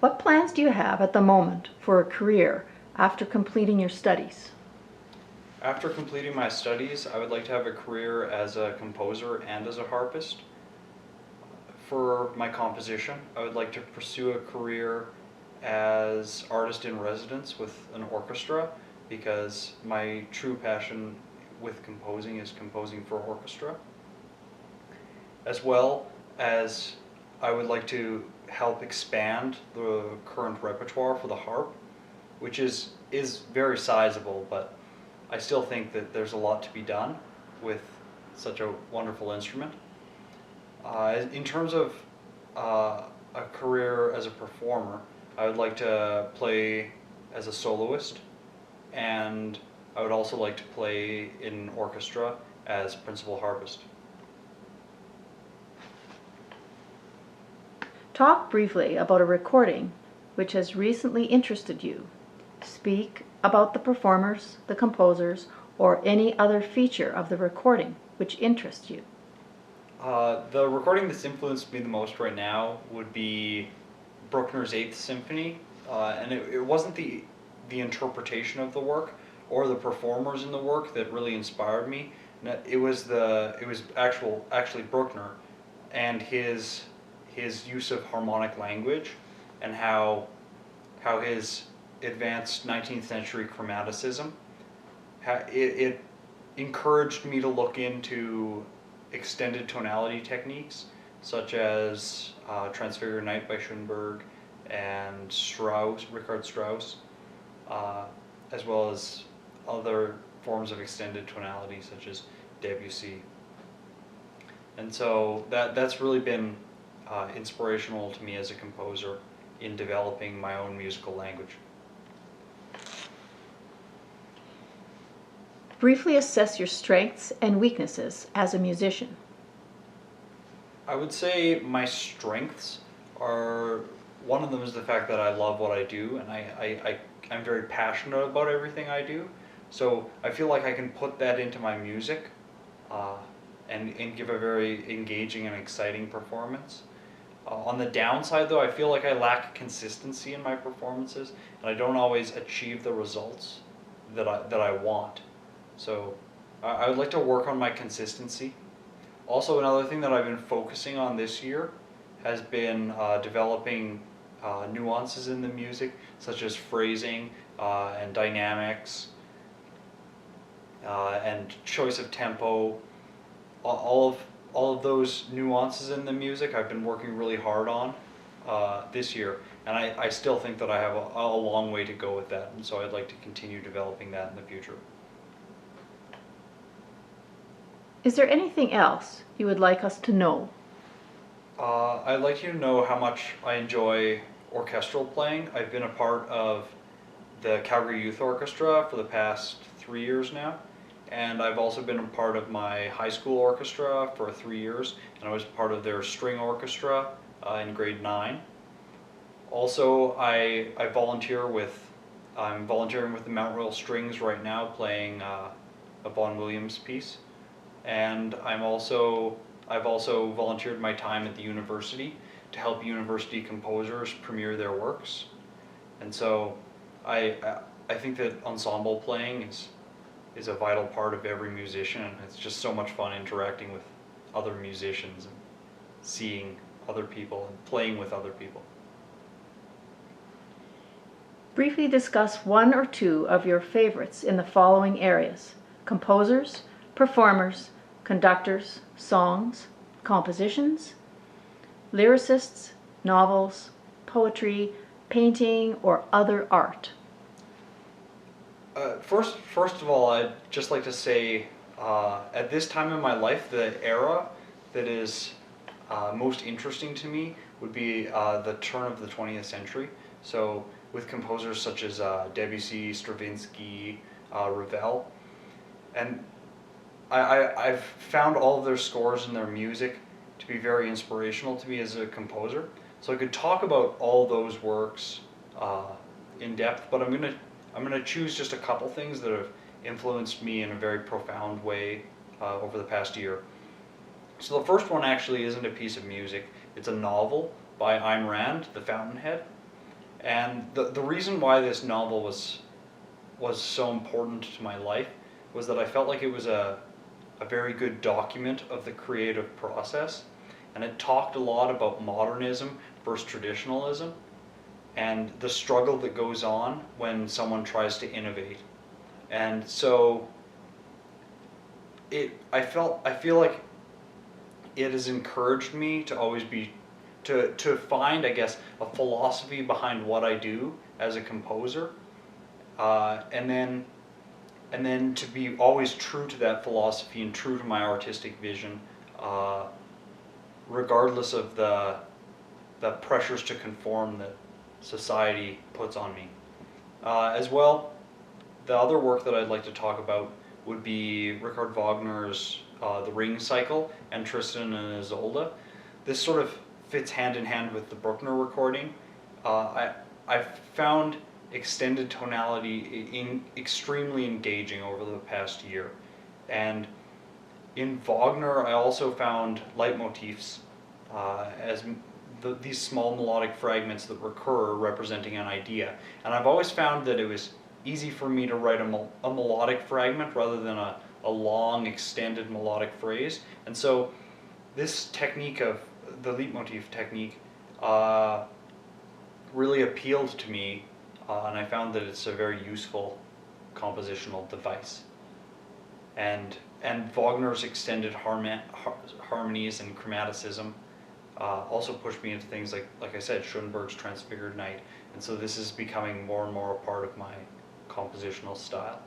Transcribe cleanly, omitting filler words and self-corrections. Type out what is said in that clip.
What plans do you have at the moment for a career after completing your studies? After completing my studies, I would like to have a career as a composer and as a harpist. For my composition, I would like to pursue a career as artist in residence with an orchestra because my true passion with composing is composing for orchestra. As well as I would like to help expand the current repertoire for the harp, which is very sizable, but I still think that there's a lot to be done with such a wonderful instrument. In terms of a career as a performer, I would like to play as a soloist, and I would also like to play in an orchestra as principal harpist. Talk briefly about a recording which has recently interested you. Speak about the performers, the composers, or any other feature of the recording which interests you. The recording that's influenced me the most right now would be Bruckner's Eighth Symphony, and it wasn't the interpretation of the work or the performers in the work that really inspired me. It was actually Bruckner and his use of harmonic language and how his advanced 19th century chromaticism it encouraged me to look into extended tonality techniques such as Transfigured Night by Schoenberg and Richard Strauss, uh, as well as other forms of extended tonality such as Debussy. And so that's really been inspirational to me as a composer in developing my own musical language. Briefly assess your strengths and weaknesses as a musician. I would say my strengths are one of them is the fact that I love what I do and I'm very passionate about everything I do. So I feel like I can put that into my music uh, and give a very engaging and exciting performance. On the downside, though, I feel like I lack consistency in my performances, and I don't always achieve the results that I want. So I would like to work on my consistency. Also, another thing that I've been focusing on this year has been developing nuances in the music, such as phrasing and dynamics and choice of tempo. All of those nuances in the music I've been working really hard on this year, and I still think that I have a long way to go with that, and so I'd like to continue developing that in the future. Is there anything else you would like us to know? I'd like you to know how much I enjoy orchestral playing. I've been a part of the Calgary Youth Orchestra for the past 3 years now, and I've also been a part of my high school orchestra for 3 years, and I was part of their string orchestra in grade 9. Also, I volunteer with I'm volunteering with the Mount Royal Strings right now, playing a Vaughan Williams piece, and I've also volunteered my time at the university to help university composers premiere their works, and so I I think that ensemble playing is a vital part of every musician, and it's just so much fun interacting with other musicians and seeing other people and playing with other people. Briefly discuss one or two of your favorites in the following areas: composers, performers, conductors, songs, compositions, lyricists, novels, poetry, painting, or other art. First of all, I'd just like to say, at this time in my life, the era that is most interesting to me would be the turn of the 20th century. So, with composers such as Debussy, Stravinsky, Ravel, and I've found all of their scores and their music to be very inspirational to me as a composer. So I could talk about all those works uh, in depth, but I'm gonna choose just a couple things that have influenced me in a very profound way over the past year. So the first one actually isn't a piece of music; it's a novel by Ayn Rand, The Fountainhead, And the reason why this novel was so important to my life was that I felt like it was a very good document of the creative process, and it talked a lot about modernism versus traditionalism and the struggle that goes on when someone tries to innovate. And so I feel like it has encouraged me to always be to find, I guess, a philosophy behind what I do as a composer, and then to be always true to that philosophy and true to my artistic vision, uh, regardless of the pressures to conform that society puts on me. As well, the other work that I'd like to talk about would be Richard Wagner's The Ring Cycle and Tristan and Isolde. This sort of fits hand in hand with the Bruckner recording. I've found extended tonality extremely engaging over the past year. And in Wagner, I also found leitmotifs as these small melodic fragments that recur representing an idea. And I've always found that it was easy for me to write a melodic fragment rather than a long extended melodic phrase. And so this technique of the leitmotif technique really appealed to me, and I found that it's a very useful compositional device. And Wagner's extended harmonies and chromaticism also pushed me into things like I said, Schoenberg's Transfigured Night. And so this is becoming more and more a part of my compositional style.